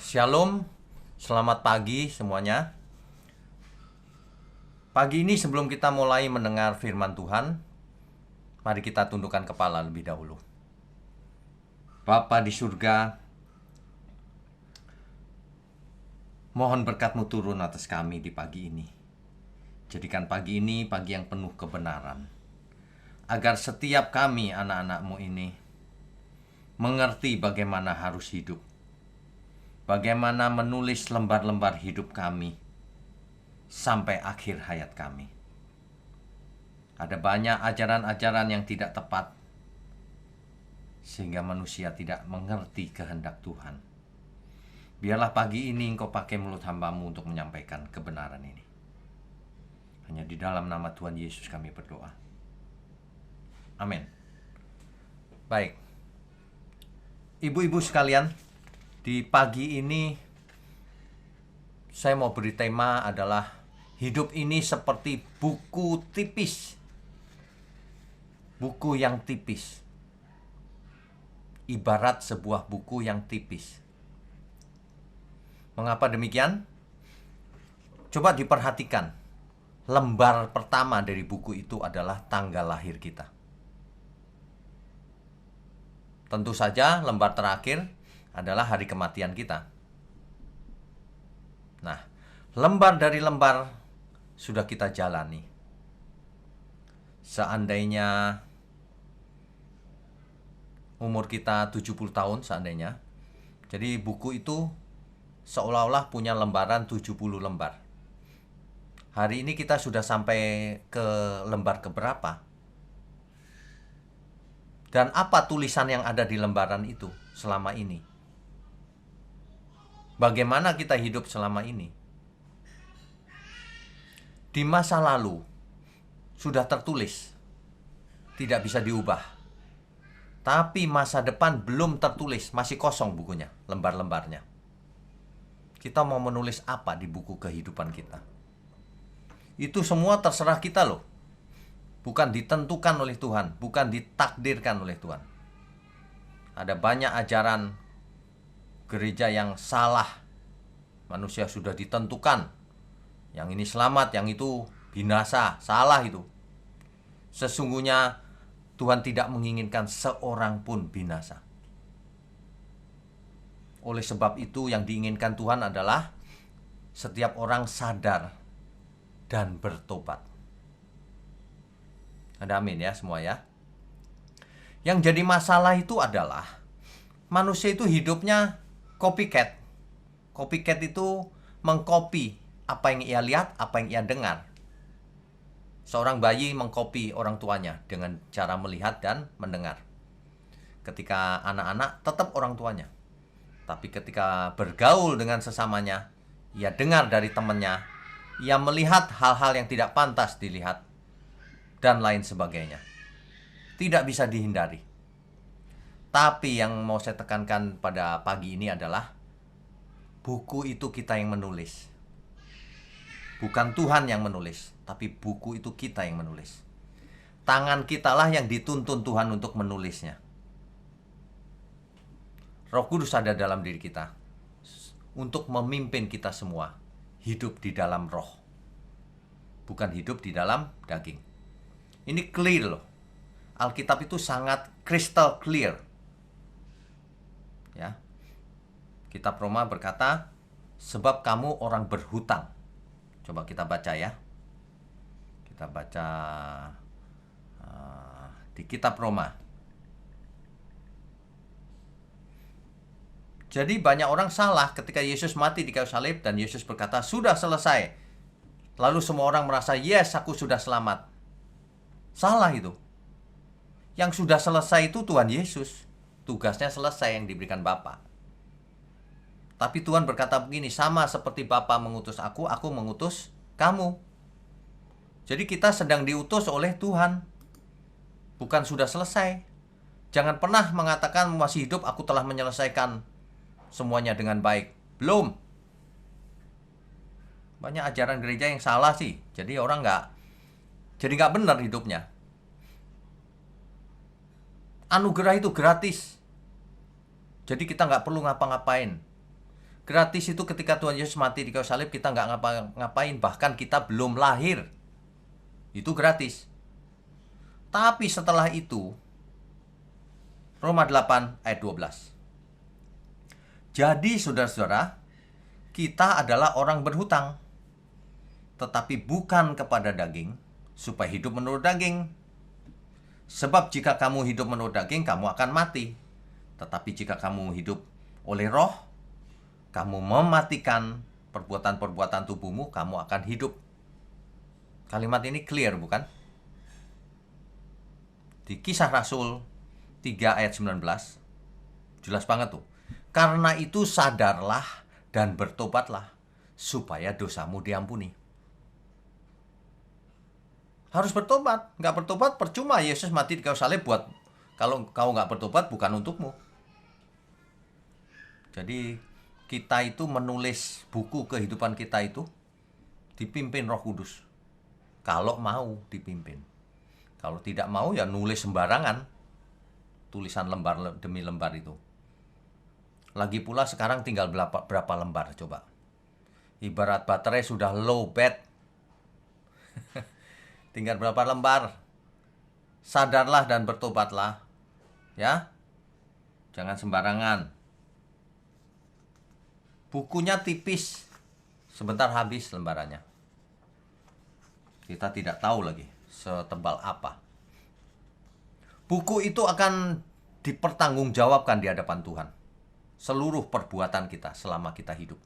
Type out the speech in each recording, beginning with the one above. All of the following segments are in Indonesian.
Shalom, selamat pagi semuanya. Pagi ini sebelum kita mulai mendengar firman Tuhan, mari kita tundukkan kepala lebih dahulu. Bapa di surga, mohon berkat-Mu turun atas kami di pagi ini. Jadikan pagi ini pagi yang penuh kebenaran, agar setiap kami anak-anak-Mu ini mengerti bagaimana harus hidup, bagaimana menulis lembar-lembar hidup kami sampai akhir hayat kami. Ada banyak ajaran-ajaran yang tidak tepat, sehingga manusia tidak mengerti kehendak Tuhan. Biarlah pagi ini Engkau pakai mulut hamba-Mu untuk menyampaikan kebenaran ini. Hanya di dalam nama Tuhan Yesus kami berdoa. Amin. Baik. Ibu-ibu sekalian, di pagi ini saya mau beri tema adalah hidup ini seperti buku tipis. Buku yang tipis. Ibarat sebuah buku yang tipis. Mengapa demikian? Coba diperhatikan. Lembar pertama dari buku itu adalah tanggal lahir kita. Tentu saja lembar terakhir adalah hari kematian kita. Nah, lembar dari lembar sudah kita jalani. Seandainya umur kita 70 tahun seandainya. Jadi buku itu seolah-olah punya lembaran 70 lembar. Hari ini kita sudah sampai ke lembar keberapa? Dan apa tulisan yang ada di lembaran itu selama ini? Bagaimana kita hidup selama ini? Di masa lalu sudah tertulis, tidak bisa diubah. Tapi masa depan belum tertulis, masih kosong bukunya, lembar-lembarnya. Kita mau menulis apa di buku kehidupan kita? Itu semua terserah kita loh. Bukan ditentukan oleh Tuhan, bukan ditakdirkan oleh Tuhan. Ada banyak ajaran gereja yang salah. Manusia sudah ditentukan. Yang ini selamat, yang itu binasa. Salah itu. Sesungguhnya Tuhan tidak menginginkan seorang pun binasa. Oleh sebab itu yang diinginkan Tuhan adalah setiap orang sadar dan bertobat. Ada amin ya semua ya. Yang jadi masalah itu adalah manusia itu hidupnya copycat. Copycat itu mengcopy apa yang ia lihat, apa yang ia dengar. Seorang bayi mengcopy orang tuanya dengan cara melihat dan mendengar. Ketika anak-anak tetap orang tuanya. Tapi ketika bergaul dengan sesamanya, ia dengar dari temannya, ia melihat hal-hal yang tidak pantas dilihat, dan lain sebagainya. Tidak bisa dihindari. Tapi yang mau saya tekankan pada pagi ini adalah buku itu kita yang menulis. Bukan Tuhan yang menulis, tapi buku itu kita yang menulis. Tangan kitalah yang dituntun Tuhan untuk menulisnya. Roh Kudus ada dalam diri kita untuk memimpin kita semua hidup di dalam roh, bukan hidup di dalam daging. Ini clear loh. Alkitab itu sangat crystal clear. Ya. Kitab Roma berkata, sebab kamu orang berhutang. Coba kita baca ya. Kita baca di Kitab Roma. Jadi banyak orang salah ketika Yesus mati di kayu salib dan Yesus berkata, sudah selesai. Lalu semua orang merasa, yes, aku sudah selamat. Salah itu. Yang sudah selesai itu Tuhan Yesus. Tugasnya selesai yang diberikan Bapa. Tapi Tuhan berkata begini, sama seperti Bapa mengutus aku mengutus kamu. Jadi kita sedang diutus oleh Tuhan. Bukan sudah selesai. Jangan pernah mengatakan masih hidup, aku telah menyelesaikan semuanya dengan baik. Belum. Banyak ajaran gereja yang salah sih. Jadi orang nggak benar hidupnya. Anugerah itu gratis. Jadi kita nggak perlu ngapa-ngapain. Gratis itu ketika Tuhan Yesus mati di kayu salib, kita nggak ngapa-ngapain, bahkan kita belum lahir. Itu gratis. Tapi setelah itu, Roma 8 ayat 12. Jadi saudara-saudara, kita adalah orang berhutang, tetapi bukan kepada daging, supaya hidup menurut daging. Sebab jika kamu hidup menurut daging, kamu akan mati. Tetapi jika kamu hidup oleh roh, kamu mematikan perbuatan-perbuatan tubuhmu, kamu akan hidup. Kalimat ini clear, bukan? Di Kisah Rasul 3 ayat 19, jelas banget tuh. Karena itu sadarlah dan bertobatlah, supaya dosamu diampuni. Harus bertobat. Nggak bertobat percuma Yesus mati di kayu salib buat. Kalau kau nggak bertobat, bukan untukmu. Jadi kita itu menulis buku kehidupan kita itu dipimpin Roh Kudus. Kalau mau dipimpin. Kalau tidak mau ya nulis sembarangan. Tulisan lembar demi lembar itu. Lagi pula sekarang tinggal berapa lembar coba. Ibarat baterai sudah low bat. Tinggal berapa lembar. Sadarlah dan bertobatlah. Ya. Jangan sembarangan. Bukunya tipis. Sebentar habis lembarannya. Kita tidak tahu lagi setebal apa. Buku itu akan dipertanggungjawabkan di hadapan Tuhan. Seluruh perbuatan kita selama kita hidup.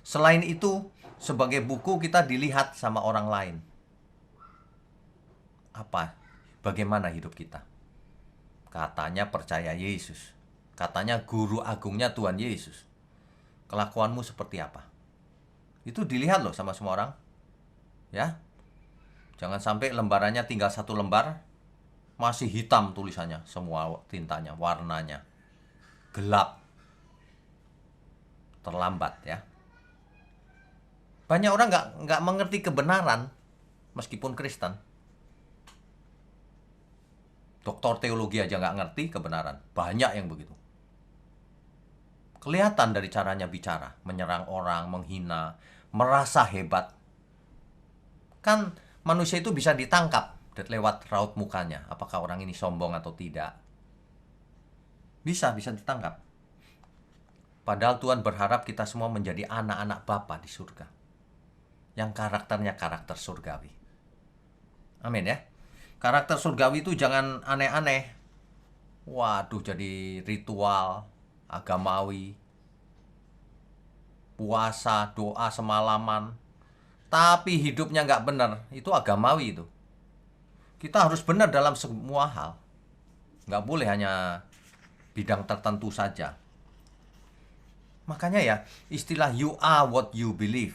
Selain itu, sebagai buku kita dilihat sama orang lain. Apa? Bagaimana hidup kita? Katanya percaya Yesus. Katanya guru agungnya Tuhan Yesus. Kelakuanmu seperti apa? Itu dilihat loh sama semua orang. Ya. Jangan sampai lembarannya tinggal satu lembar, masih hitam tulisannya, semua tintanya, warnanya gelap. Terlambat ya. Banyak orang nggak mengerti kebenaran meskipun Kristen. Doktor teologi aja nggak ngerti kebenaran. Banyak yang begitu. Kelihatan dari caranya bicara, menyerang orang, menghina, merasa hebat. Kan manusia itu bisa ditangkap lewat raut mukanya. Apakah orang ini sombong atau tidak? Bisa ditangkap. Padahal Tuhan berharap kita semua menjadi anak-anak Bapa di surga. Yang karakternya karakter surgawi. Amin ya. Karakter surgawi itu jangan aneh-aneh. Waduh, jadi ritual agamawi, puasa, doa semalaman, tapi hidupnya nggak benar. Itu agamawi itu. Kita harus benar dalam semua hal. Nggak boleh hanya bidang tertentu saja. Makanya ya, istilah you are what you believe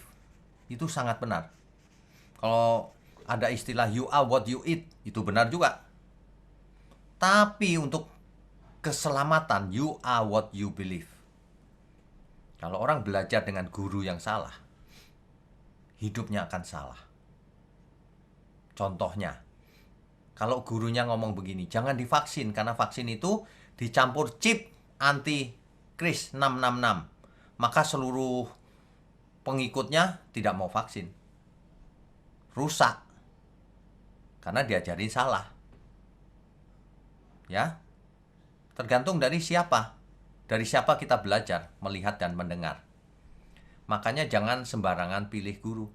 itu sangat benar. Kalau ada istilah you are what you eat, itu benar juga. Tapi untuk keselamatan, you are what you believe. Kalau orang belajar dengan guru yang salah, hidupnya akan salah. Contohnya, kalau gurunya ngomong begini, jangan divaksin karena vaksin itu dicampur chip anti-kris 666. Maka seluruh pengikutnya tidak mau vaksin. Rusak. Karena diajarin salah. Ya. Tergantung dari siapa. Dari siapa kita belajar, melihat dan mendengar. Makanya jangan sembarangan pilih guru.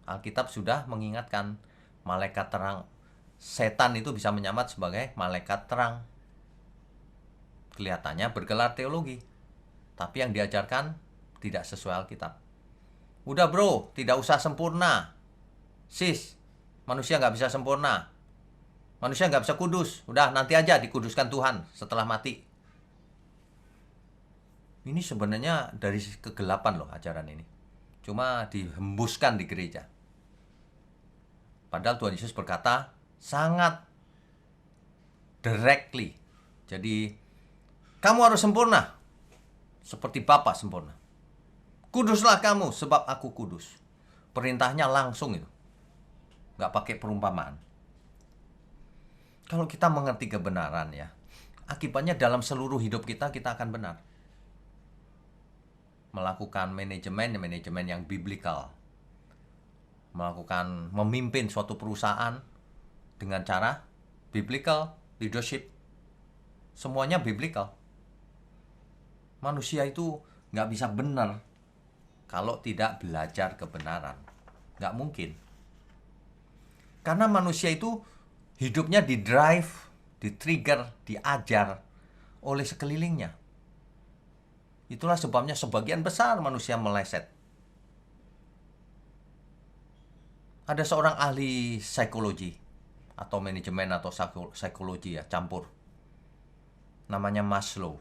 Alkitab sudah mengingatkan, malaikat terang. Setan itu bisa menyamar sebagai malaikat terang. Kelihatannya bergelar teologi. Tapi yang diajarkan tidak sesuai Alkitab. Udah bro, tidak usah sempurna. Sis, manusia nggak bisa sempurna. Manusia nggak bisa kudus. Udah, nanti aja dikuduskan Tuhan setelah mati. Ini sebenarnya dari kegelapan loh ajaran ini. Cuma dihembuskan di gereja. Padahal Tuhan Yesus berkata sangat directly. Jadi, kamu harus sempurna. Seperti Bapa sempurna. Kuduslah kamu sebab aku kudus. Perintahnya langsung itu. Nggak pakai perumpamaan. Kalau kita mengerti kebenaran ya, akibatnya dalam seluruh hidup kita akan benar. melakukan manajemen yang biblical, melakukan memimpin suatu perusahaan dengan cara biblical leadership, semuanya biblical. Manusia itu nggak bisa benar kalau tidak belajar kebenaran, nggak mungkin. Karena manusia itu hidupnya di-drive, di-trigger, diajar oleh sekelilingnya. Itulah sebabnya sebagian besar manusia meleset. Ada seorang ahli psikologi atau manajemen atau psikologi ya, campur. Namanya Maslow.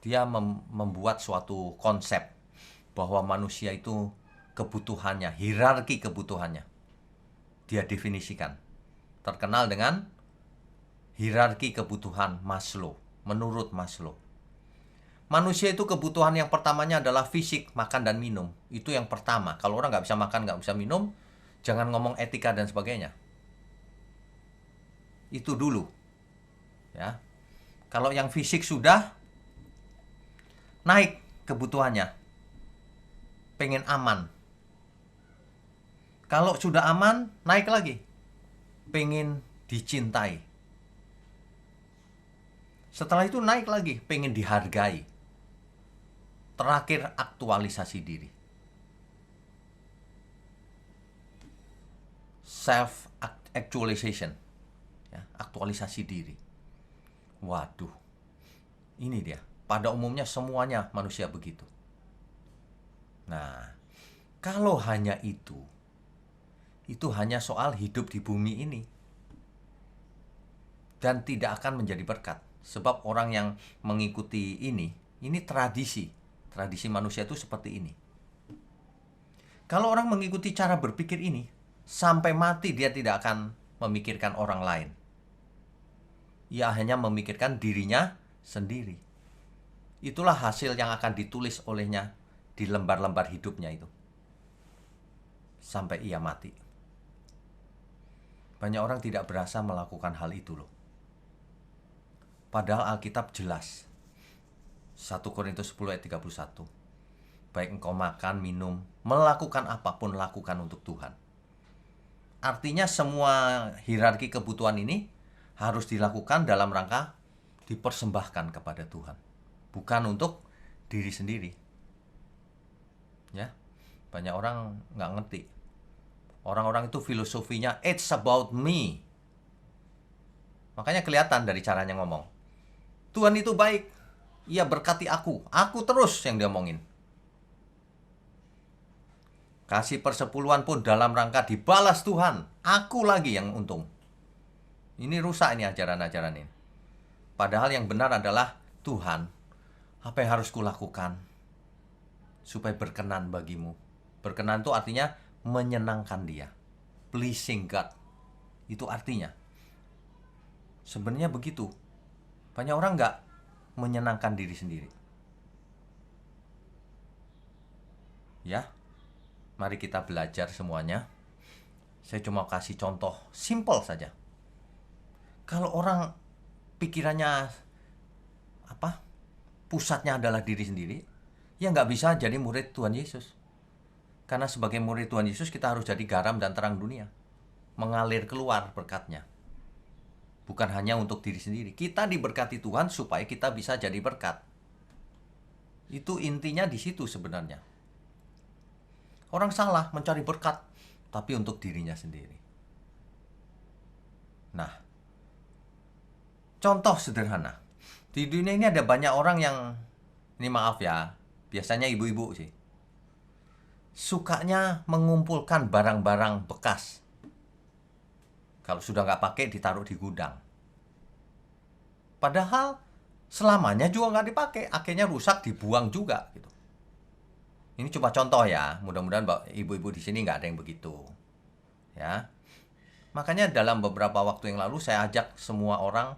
Dia membuat suatu konsep bahwa manusia itu kebutuhannya, hierarki kebutuhannya, dia definisikan. Terkenal dengan hierarki kebutuhan Maslow. Menurut Maslow, manusia itu kebutuhan yang pertamanya adalah fisik, makan dan minum. Itu yang pertama. Kalau orang nggak bisa makan, nggak bisa minum, jangan ngomong etika dan sebagainya. Itu dulu. Ya. Kalau yang fisik sudah, naik kebutuhannya. Pengen aman. Kalau sudah aman, naik lagi. Pengen dicintai. Setelah itu naik lagi, pengen dihargai. Terakhir, aktualisasi diri. Self-actualization. Ya, aktualisasi diri. Waduh, ini dia. Pada umumnya semuanya manusia begitu. Nah, kalau hanya itu hanya soal hidup di bumi ini. Dan tidak akan menjadi berkat. Sebab orang yang mengikuti ini tradisi. Tradisi manusia itu seperti ini. Kalau orang mengikuti cara berpikir ini, sampai mati dia tidak akan memikirkan orang lain. Ia hanya memikirkan dirinya sendiri. Itulah hasil yang akan ditulis olehnya di lembar-lembar hidupnya itu. Sampai ia mati. Banyak orang tidak berasa melakukan hal itu loh. Padahal Alkitab jelas. 1 Korintus 10 ayat 31. Baik engkau makan, minum, melakukan apapun, lakukan untuk Tuhan. Artinya semua hierarki kebutuhan ini harus dilakukan dalam rangka dipersembahkan kepada Tuhan. Bukan untuk diri sendiri. Ya, banyak orang nggak ngerti. Orang-orang itu filosofinya, it's about me. Makanya kelihatan dari caranya ngomong. Tuhan itu baik, ia berkati aku terus yang dia omongin. Kasih persepuluhan pun dalam rangka dibalas Tuhan, aku lagi yang untung. Ini rusak ini ajaran-ajaran ini. Padahal yang benar adalah, Tuhan, apa yang harus kulakukan supaya berkenan bagimu? Berkenan itu artinya menyenangkan dia. Pleasing God. Itu artinya. Sebenarnya begitu. Banyak orang nggak menyenangkan diri sendiri. Ya, mari kita belajar semuanya. Saya cuma kasih contoh simple saja. Kalau orang pikirannya pusatnya adalah diri sendiri, ya nggak bisa jadi murid Tuhan Yesus. Karena sebagai murid Tuhan Yesus kita harus jadi garam dan terang dunia. Mengalir keluar berkatnya. Bukan hanya untuk diri sendiri. Kita diberkati Tuhan supaya kita bisa jadi berkat. Itu intinya di situ sebenarnya. Orang salah mencari berkat, tapi untuk dirinya sendiri. Nah, contoh sederhana. Di dunia ini ada banyak orang yang, ini maaf ya, biasanya ibu-ibu sih, sukanya mengumpulkan barang-barang bekas. Kalau sudah nggak pakai, ditaruh di gudang. Padahal selamanya juga nggak dipakai, akhirnya rusak, dibuang juga gitu. Ini cuma contoh ya, mudah-mudahan ibu-ibu di sini nggak ada yang begitu. Ya, makanya dalam beberapa waktu yang lalu saya ajak semua orang,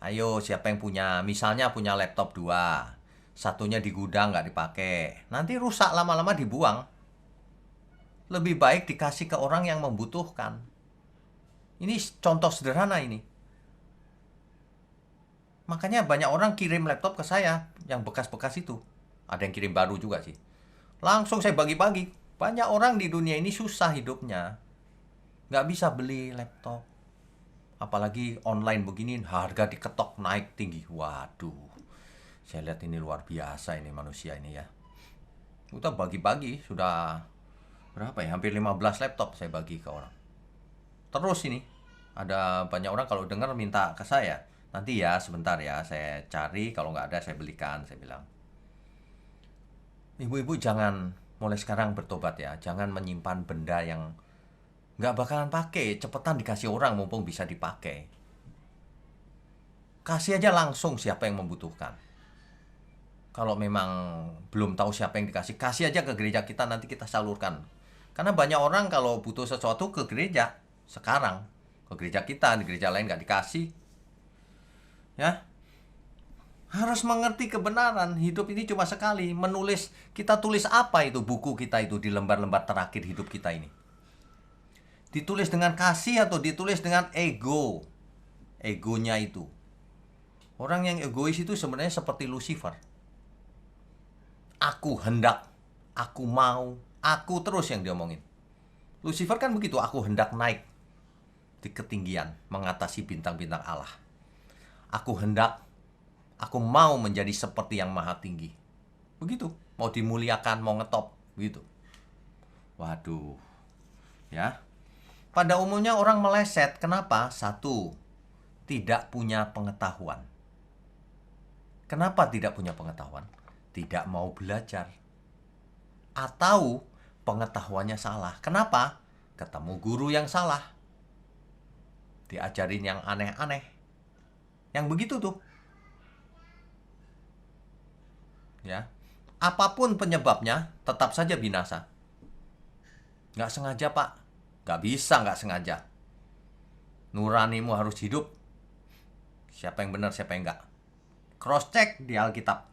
ayo siapa yang punya, misalnya punya laptop 2, satunya di gudang nggak dipakai, nanti rusak lama-lama dibuang. Lebih baik dikasih ke orang yang membutuhkan. Ini contoh sederhana ini. Makanya banyak orang kirim laptop ke saya yang bekas-bekas itu. Ada yang kirim baru juga sih. Langsung saya bagi-bagi. Banyak orang di dunia ini susah hidupnya. Nggak bisa beli laptop. Apalagi online begini, harga diketok naik tinggi. Waduh, saya lihat ini luar biasa ini manusia ini ya. Udah bagi-bagi, sudah berapa ya? Hampir 15 laptop saya bagi ke orang. Terus ini, ada banyak orang kalau dengar minta ke saya. Nanti ya, sebentar ya, saya cari. Kalau nggak ada, saya belikan, saya bilang. Ibu-ibu jangan mulai sekarang bertobat ya. Jangan menyimpan benda yang nggak bakalan pakai. Cepetan dikasih orang mumpung bisa dipakai. Kasih aja langsung siapa yang membutuhkan. Kalau memang belum tahu siapa yang dikasih, kasih aja ke gereja kita, nanti kita salurkan. Karena banyak orang kalau butuh sesuatu ke gereja sekarang, ke gereja kita, di gereja lain nggak dikasih. Ya, harus mengerti kebenaran. Hidup ini cuma sekali. Menulis, kita tulis apa itu buku kita itu di lembar-lembar terakhir hidup kita ini? Ditulis dengan kasih atau ditulis dengan ego? Egonya itu. Orang yang egois itu sebenarnya seperti Lucifer. Aku hendak, aku mau, aku terus yang diomongin. Lucifer kan begitu, aku hendak naik di ketinggian, mengatasi bintang-bintang Allah. Aku hendak, aku mau menjadi seperti yang maha tinggi. Begitu, mau dimuliakan, mau ngetop, begitu. Waduh, ya. Pada umumnya orang meleset, kenapa? Satu, tidak punya pengetahuan. Kenapa tidak punya pengetahuan? Tidak mau belajar. Atau pengetahuannya salah. Kenapa? Ketemu guru yang salah. Diajarin yang aneh-aneh. Yang begitu tuh. Ya. Apapun penyebabnya, tetap saja binasa. Nggak sengaja, Pak. Nggak bisa nggak sengaja. Nuranimu harus hidup. Siapa yang benar, siapa yang nggak. Cross check di Alkitab.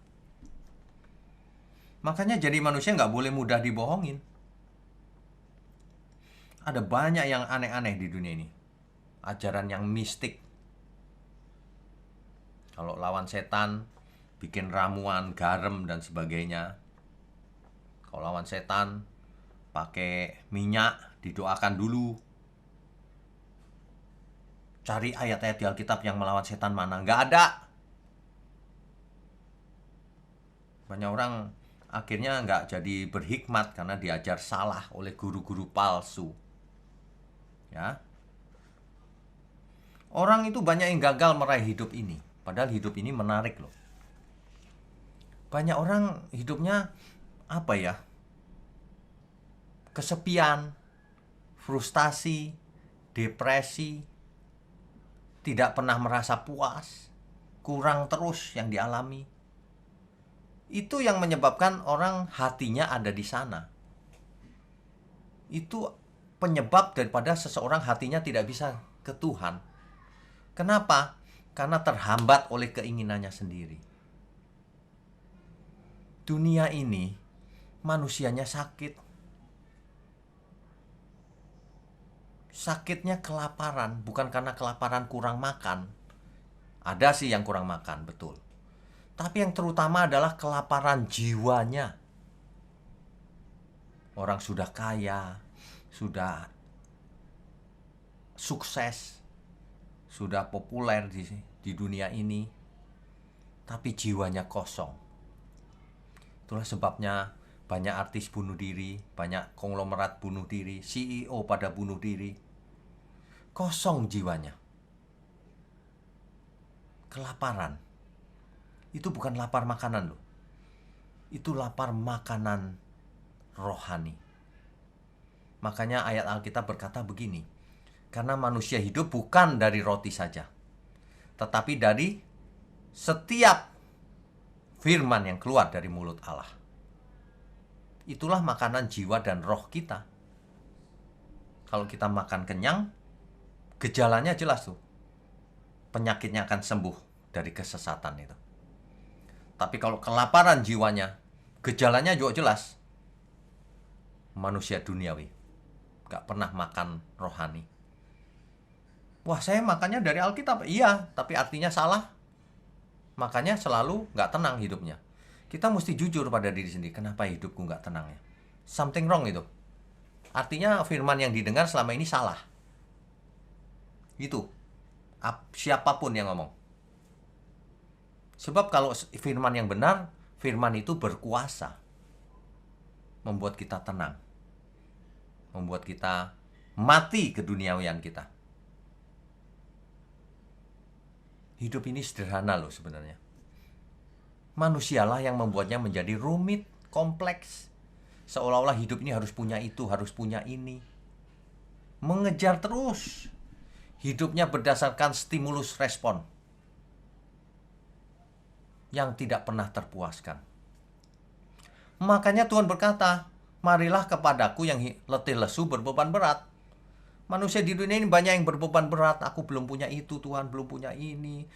Makanya jadi manusia nggak boleh mudah dibohongin. Ada banyak yang aneh-aneh di dunia ini. Ajaran yang mistik. Kalau lawan setan, bikin ramuan, garam, dan sebagainya. Kalau lawan setan, pakai minyak, didoakan dulu. Cari ayat-ayat di Alkitab yang melawan setan mana. Nggak ada. Banyak orang akhirnya nggak jadi berhikmat karena diajar salah oleh guru-guru palsu. Ya. Orang itu banyak yang gagal meraih hidup ini. Padahal hidup ini menarik loh. Banyak orang hidupnya apa ya? Kesepian, frustasi, depresi, tidak pernah merasa puas, kurang terus yang dialami. Itu yang menyebabkan orang hatinya ada di sana. Itu penyebab daripada seseorang hatinya tidak bisa ke Tuhan. Kenapa? Karena terhambat oleh keinginannya sendiri. Dunia ini manusianya sakit. Sakitnya kelaparan, bukan karena kelaparan kurang makan. Ada sih yang kurang makan, betul. Tapi yang terutama adalah kelaparan jiwanya. Orang sudah kaya, sudah sukses, sudah populer di dunia ini, tapi jiwanya kosong. Itulah sebabnya banyak artis bunuh diri, banyak konglomerat bunuh diri, CEO pada bunuh diri. Kosong jiwanya. Kelaparan. Itu bukan lapar makanan loh. Itu lapar makanan rohani. Makanya ayat Alkitab berkata begini. Karena manusia hidup bukan dari roti saja, tetapi dari setiap firman yang keluar dari mulut Allah. Itulah makanan jiwa dan roh kita. Kalau kita makan kenyang, gejalanya jelas tuh. Penyakitnya akan sembuh dari kesesatan itu. Tapi kalau kelaparan jiwanya, gejalanya juga jelas. Manusia duniawi, gak pernah makan rohani. Wah, saya makannya dari Alkitab. Iya, tapi artinya salah. Makanya selalu gak tenang hidupnya. Kita mesti jujur pada diri sendiri. Kenapa hidupku nggak tenang ya? Something wrong itu. Artinya firman yang didengar selama ini salah. Itu. Siapapun yang ngomong. Sebab kalau firman yang benar, firman itu berkuasa. Membuat kita tenang. Membuat kita mati keduniawian kita. Hidup ini sederhana loh sebenarnya. Manusialah yang membuatnya menjadi rumit, kompleks. Seolah-olah hidup ini harus punya itu, harus punya ini. Mengejar terus. Hidupnya berdasarkan stimulus respon yang tidak pernah terpuaskan. Makanya Tuhan berkata, marilah kepadaku yang letih lesu berbeban berat. Manusia di dunia ini banyak yang berbeban berat. Aku belum punya itu, Tuhan belum punya ini.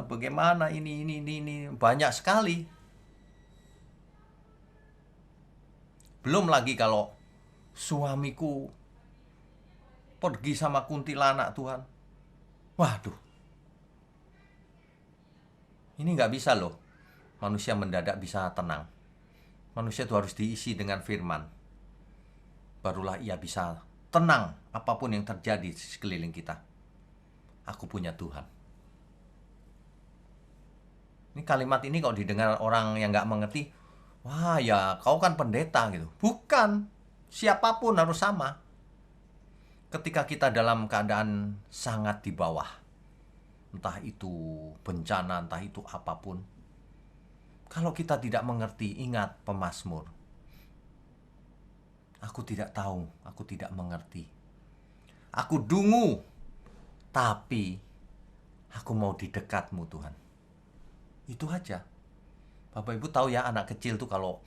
Bagaimana ini. Banyak sekali. Belum lagi kalau suamiku pergi sama kuntilanak, Tuhan. Waduh. Ini nggak bisa loh. Manusia mendadak bisa tenang. Manusia itu harus diisi dengan firman. Barulah ia bisa tenang apapun yang terjadi di sekeliling kita. Aku punya Tuhan. Ini kalimat ini kalau didengar orang yang nggak mengerti, wah ya kau kan pendeta gitu. Bukan. Siapapun harus sama. Ketika kita dalam keadaan sangat di bawah, entah itu bencana, entah itu apapun, kalau kita tidak mengerti, ingat pemazmur. Aku tidak tahu, aku tidak mengerti. Aku dungu, tapi aku mau di dekatmu Tuhan. Itu aja. Bapak Ibu tahu ya, anak kecil tuh kalau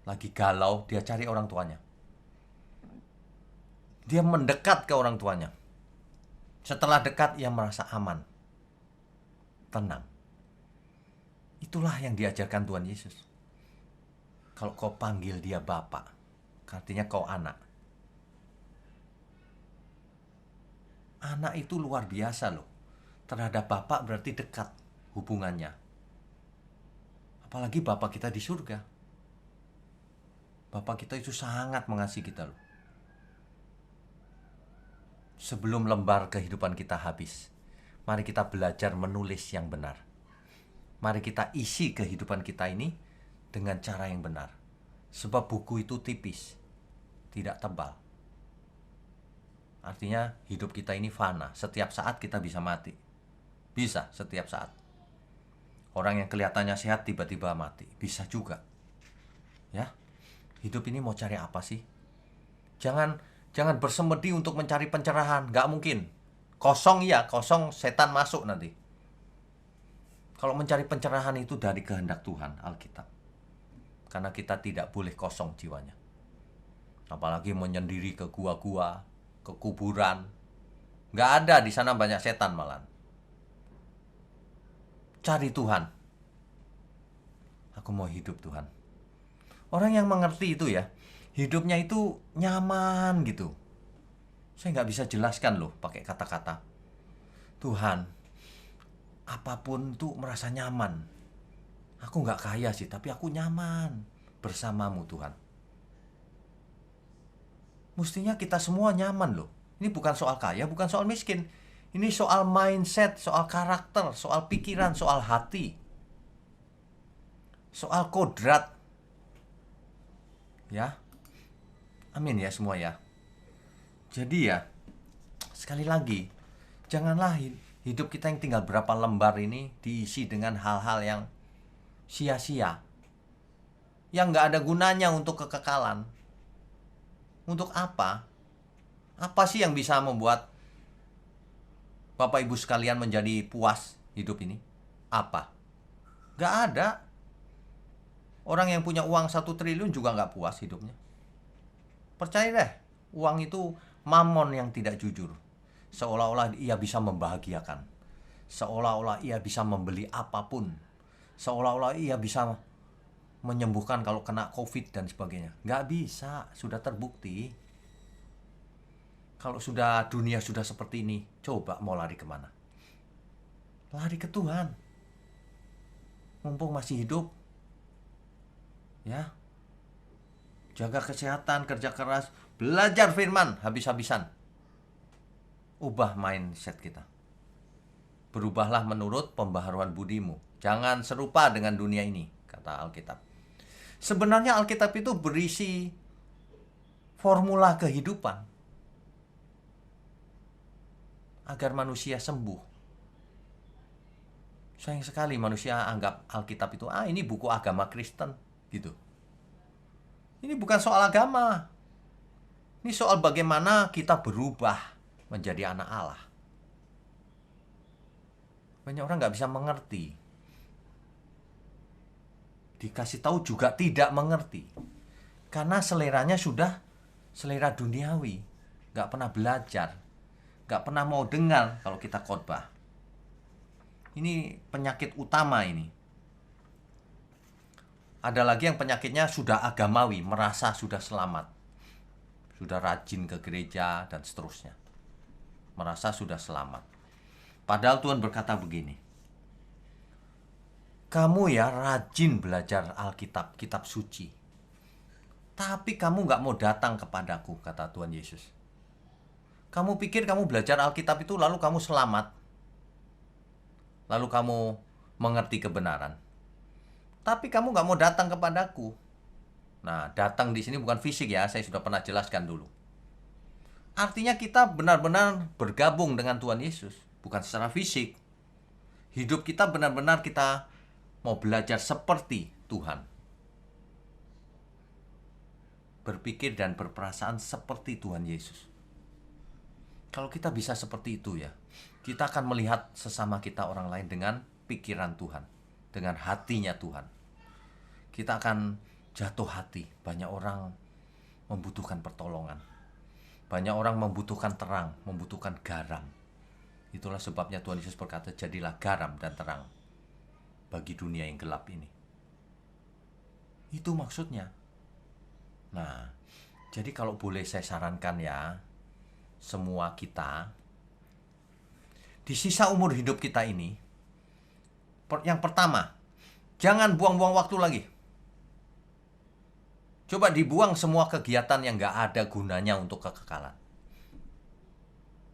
lagi galau, dia cari orang tuanya. Dia mendekat ke orang tuanya. Setelah dekat, ia merasa aman. Tenang. Itulah yang diajarkan Tuhan Yesus. Kalau kau panggil dia Bapa, artinya kau anak. Anak itu luar biasa loh. Terhadap Bapak berarti dekat hubungannya. Apalagi Bapak kita di surga. Bapak kita itu sangat mengasihi kita loh. Sebelum lembar kehidupan kita habis, mari kita belajar menulis yang benar. Mari kita isi kehidupan kita ini dengan cara yang benar. Sebab buku itu tipis, tidak tebal. Artinya hidup kita ini fana. Setiap saat kita bisa mati. Bisa setiap saat. Orang yang kelihatannya sehat tiba-tiba mati. Bisa juga. Ya, hidup ini mau cari apa sih? Jangan bersemedi untuk mencari pencerahan. Nggak mungkin. Kosong ya, kosong setan masuk nanti. Kalau mencari pencerahan itu dari kehendak Tuhan, Alkitab. Karena kita tidak boleh kosong jiwanya. Apalagi menyendiri ke gua-gua, ke kuburan. Nggak ada, di sana banyak setan malah. Cari Tuhan. Aku mau hidup Tuhan. Orang yang mengerti itu ya, hidupnya itu nyaman gitu. Saya nggak bisa jelaskan loh pakai kata-kata. Tuhan, apapun itu merasa nyaman. Aku nggak kaya sih, tapi aku nyaman bersamamu Tuhan. Mestinya kita semua nyaman loh. Ini bukan soal kaya, bukan soal miskin. Ini soal mindset, soal karakter, soal pikiran, soal hati. Soal kodrat. Ya. Amin ya semua ya. Jadi ya, sekali lagi, janganlah hidup kita yang tinggal berapa lembar ini diisi dengan hal-hal yang sia-sia. Yang nggak ada gunanya untuk kekekalan. Untuk apa? Apa sih yang bisa membuat Bapak Ibu sekalian menjadi puas hidup ini? Apa? Nggak ada. Orang yang punya uang 1 triliun juga nggak puas hidupnya. Percaya deh, uang itu mamon yang tidak jujur. Seolah-olah ia bisa membahagiakan. Seolah-olah ia bisa membeli apapun. Seolah-olah ia bisa menyembuhkan kalau kena COVID dan sebagainya. Nggak bisa, sudah terbukti. Kalau sudah dunia sudah seperti ini, coba mau lari kemana? Lari ke Tuhan. Mumpung masih hidup, Ya, jaga kesehatan, kerja keras, belajar firman habis-habisan. Ubah mindset kita. Berubahlah menurut pembaharuan budimu. Jangan serupa dengan dunia ini, kata Alkitab. Sebenarnya Alkitab itu berisi formula kehidupan agar manusia sembuh. Sayang sekali manusia anggap Alkitab itu, ini buku agama Kristen, gitu. Ini bukan soal agama. Ini soal bagaimana kita berubah menjadi anak Allah. Banyak orang nggak bisa mengerti. Dikasih tahu juga tidak mengerti. Karena seleranya sudah selera duniawi. Nggak pernah belajar. Nggak pernah mau dengar kalau kita khotbah. Ini penyakit utama ini. Ada lagi yang penyakitnya sudah agamawi, merasa sudah selamat. Sudah rajin ke gereja dan seterusnya. Merasa sudah selamat. Padahal Tuhan berkata begini. Kamu ya rajin belajar Alkitab, kitab suci. Tapi kamu gak mau datang kepadaku, kata Tuhan Yesus. Kamu pikir kamu belajar Alkitab itu lalu kamu selamat. Lalu kamu mengerti kebenaran. Tapi kamu gak mau datang kepadaku. Nah, datang di sini bukan fisik ya, saya sudah pernah jelaskan dulu. Artinya kita benar-benar bergabung dengan Tuhan Yesus, bukan secara fisik. Hidup kita benar-benar kita mau belajar seperti Tuhan. Berpikir dan berperasaan seperti Tuhan Yesus. Kalau kita bisa seperti itu ya, kita akan melihat sesama kita orang lain dengan pikiran Tuhan, dengan hatinya Tuhan. Kita akan jatuh hati. Banyak orang membutuhkan pertolongan. Banyak orang membutuhkan terang, membutuhkan garam. Itulah sebabnya Tuhan Yesus berkata, jadilah garam dan terang bagi dunia yang gelap ini. Itu maksudnya. Nah, jadi kalau boleh saya sarankan ya, semua kita, di sisa umur hidup kita ini, yang pertama, jangan buang-buang waktu lagi. Coba dibuang semua kegiatan yang gak ada gunanya untuk kekekalan.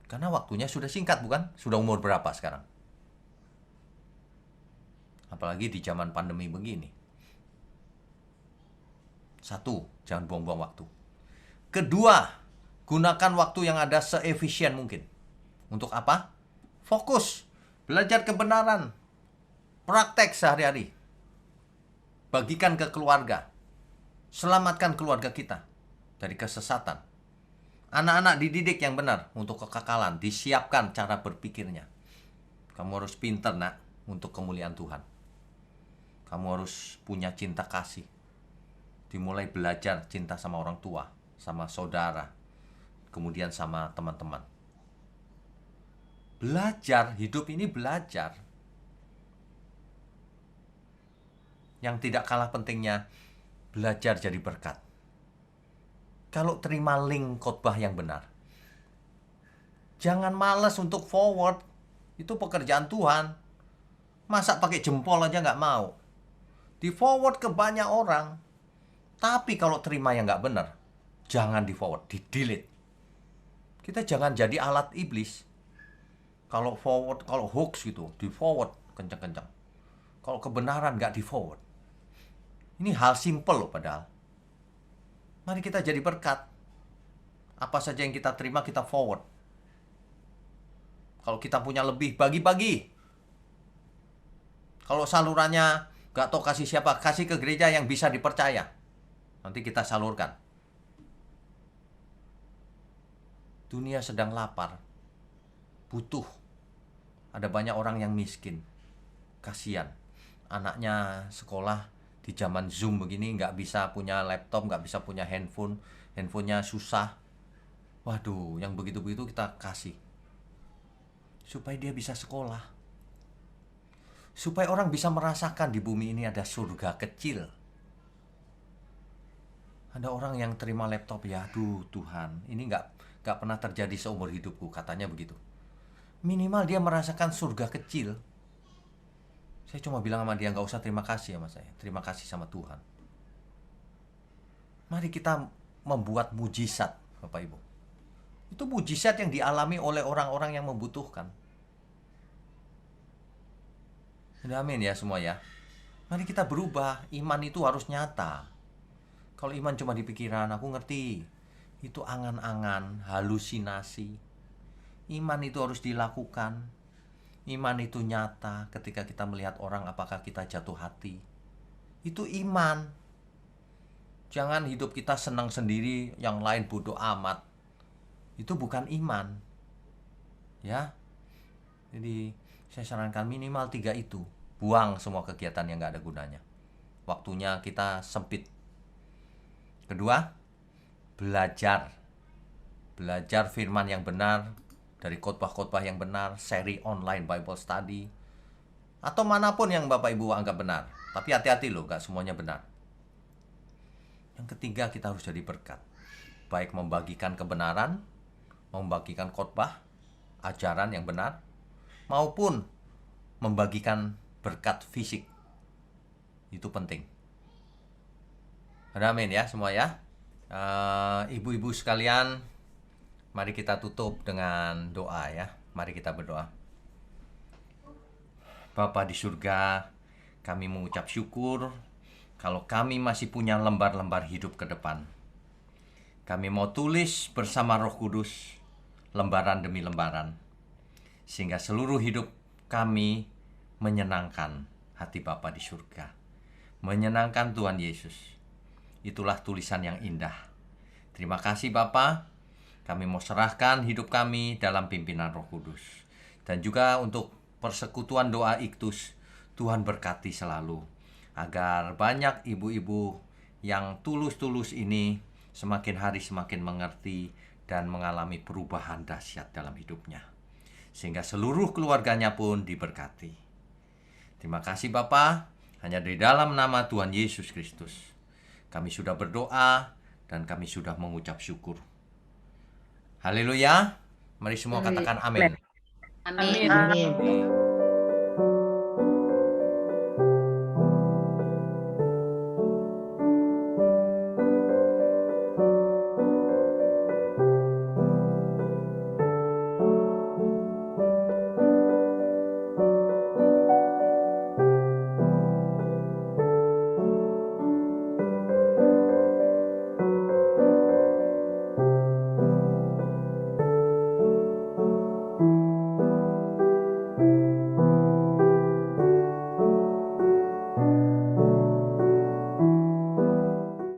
Karena waktunya sudah singkat, bukan? Sudah umur berapa sekarang? Apalagi di zaman pandemi begini. Satu, jangan buang-buang waktu. Kedua, gunakan waktu yang ada seefisien mungkin. Untuk apa? Fokus, belajar kebenaran, praktek sehari-hari. Bagikan ke keluarga. Selamatkan keluarga kita dari kesesatan. Anak-anak dididik yang benar untuk kekekalan. Disiapkan cara berpikirnya. Kamu harus pintar nak untuk kemuliaan Tuhan. Kamu harus punya cinta kasih. Dimulai belajar cinta sama orang tua, sama saudara, kemudian sama teman-teman. Belajar, hidup ini belajar. Yang tidak kalah pentingnya, belajar jadi berkat. Kalau terima link khotbah yang benar, jangan malas untuk forward. Itu pekerjaan Tuhan. Masa pakai jempol aja nggak mau? Di forward ke banyak orang. Tapi kalau terima yang nggak benar, jangan di forward, di delete. Kita jangan jadi alat iblis. Kalau forward, kalau hoax gitu, di forward kencang-kencang. Kalau kebenaran nggak di forward. Ini hal simple loh padahal. Mari kita jadi berkat. Apa saja yang kita terima kita forward. Kalau kita punya lebih, bagi-bagi. Kalau salurannya gak tahu kasih siapa, kasih ke gereja yang bisa dipercaya. Nanti kita salurkan. Dunia sedang lapar. Butuh. Ada banyak orang yang miskin. Kasihan. Anaknya sekolah di zaman Zoom begini, nggak bisa punya laptop, nggak bisa punya handphone. Handphonenya susah. Waduh, yang begitu-begitu kita kasih. Supaya dia bisa sekolah. Supaya orang bisa merasakan di bumi ini ada surga kecil. Ada orang yang terima laptop, ya aduh Tuhan, ini nggak pernah terjadi seumur hidupku, katanya begitu. Minimal dia merasakan surga kecil. Saya cuma bilang sama dia, nggak usah terima kasih sama saya, terima kasih sama Tuhan. Mari kita membuat mujizat, Bapak Ibu. Itu mujizat yang dialami oleh orang-orang yang membutuhkan. Amin ya semua ya. Mari kita berubah. Iman itu harus nyata. Kalau iman cuma di pikiran, aku ngerti. Itu angan-angan, halusinasi. Iman itu harus dilakukan. Iman itu nyata ketika kita melihat orang apakah kita jatuh hati. Itu iman. Jangan hidup kita senang sendiri, yang lain bodoh amat. Itu bukan iman. Ya. Jadi saya sarankan minimal 3 itu. Buang semua kegiatan yang gak ada gunanya. Waktunya kita sempit. Kedua, belajar. Belajar firman yang benar, dari khotbah-khotbah yang benar, seri online Bible study, atau manapun yang Bapak Ibu anggap benar. Tapi hati-hati loh, gak semuanya benar. Yang ketiga, kita harus jadi berkat. Baik membagikan kebenaran, membagikan khotbah, ajaran yang benar, maupun membagikan berkat fisik. Itu penting. Amin ya semua ya. Ibu-ibu sekalian, mari kita tutup dengan doa ya. Mari kita berdoa. Bapa di surga, kami mengucap syukur kalau kami masih punya lembar-lembar hidup ke depan. Kami mau tulis bersama Roh Kudus, lembaran demi lembaran, sehingga seluruh hidup kami menyenangkan hati Bapa di surga, menyenangkan Tuhan Yesus. Itulah tulisan yang indah. Terima kasih Bapa. Kami mau serahkan hidup kami dalam pimpinan Roh Kudus. Dan juga untuk persekutuan doa Iktus, Tuhan berkati selalu, agar banyak ibu-ibu yang tulus-tulus ini semakin hari semakin mengerti dan mengalami perubahan dahsyat dalam hidupnya, sehingga seluruh keluarganya pun diberkati. Terima kasih Bapa, hanya di dalam nama Tuhan Yesus Kristus kami sudah berdoa dan kami sudah mengucap syukur. Haleluya. Mari semua katakan amin. Amin. Amin.